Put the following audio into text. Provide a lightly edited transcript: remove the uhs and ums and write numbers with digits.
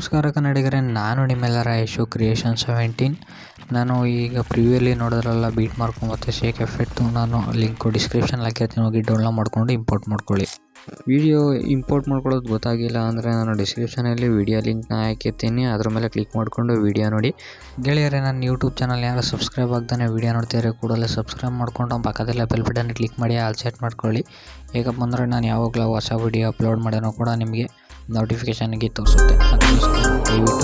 ನಮಸ್ಕಾರ ಕನ್ನಡಿಗರೇ, ನಾನು ನಿಮ್ಮೆಲ್ಲರ ಯಶು ಕ್ರಿಯೇಷನ್ 17. ನಾನು ಈಗ ಪ್ರಿವ್ಯೂಲಿ ನೋಡಿದ್ರಲ್ಲ ಬೀಟ್ ಮಾರ್ಕು ಮತ್ತು ಶೇಕ್ ಎಫೆಕ್ಟು, ನಾನು ಲಿಂಕು ಡಿಸ್ಕ್ರಿಪ್ಷನ್ ಹಾಕಿರ್ತೀನಿ, ಹೋಗಿ ಡೌನ್ಲೋಡ್ ಮಾಡ್ಕೊಂಡು ಇಂಪೋರ್ಟ್ ಮಾಡ್ಕೊಳ್ಳಿ. ವಿಡಿಯೋ ಇಂಪೋರ್ಟ್ ಮಾಡ್ಕೊಳ್ಳೋದು ಗೊತ್ತಾಗಿಲ್ಲ ಅಂದರೆ ನಾನು ಡಿಸ್ಕ್ರಿಪ್ಷನಲ್ಲಿ ವಿಡಿಯೋ ಲಿಂಕ್ನ ಹಾಕಿರ್ತೀನಿ, ಅದ್ರ ಮೇಲೆ ಕ್ಲಿಕ್ ಮಾಡಿಕೊಂಡು ವಿಡಿಯೋ ನೋಡಿ. ಗೆಳೆಯರೇ, ನನ್ನ ಯೂಟ್ಯೂಬ್ ಚಾನಲ್ ಯಾರು ಸಬ್ಸ್ಕ್ರೈಬ್ ಆಗ್ತಾನೆ ವಿಡಿಯೋ ನೋಡ್ತಿದ್ರೆ ಕೂಡಲೇ ಸಬ್ಸ್ಕ್ರೈಬ್ ಮಾಡ್ಕೊಂಡು ಪಕ್ಕದಲ್ಲೇ ಬೆಲ್ ಬಟನ್ ಕ್ಲಿಕ್ ಮಾಡಿ ಆಲ್ ಸೆಟ್ ಮಾಡ್ಕೊಳ್ಳಿ. ಹೇಗಪ್ಪ ಅಂದರೆ ನಾನು ಯಾವಾಗಲೂ ಹೊಸ ವಿಡಿಯೋ ಅಪ್ಲೋಡ್ ಮಾಡೋಣ ಕೂಡ ನಿಮಗೆ ನೋಟಿಫಿಕೇಷನ್ಗೆ ತೋರಿಸುತ್ತೆ. ಅದಕ್ಕೋಸ್ಕರ ದಯವಿಟ್ಟು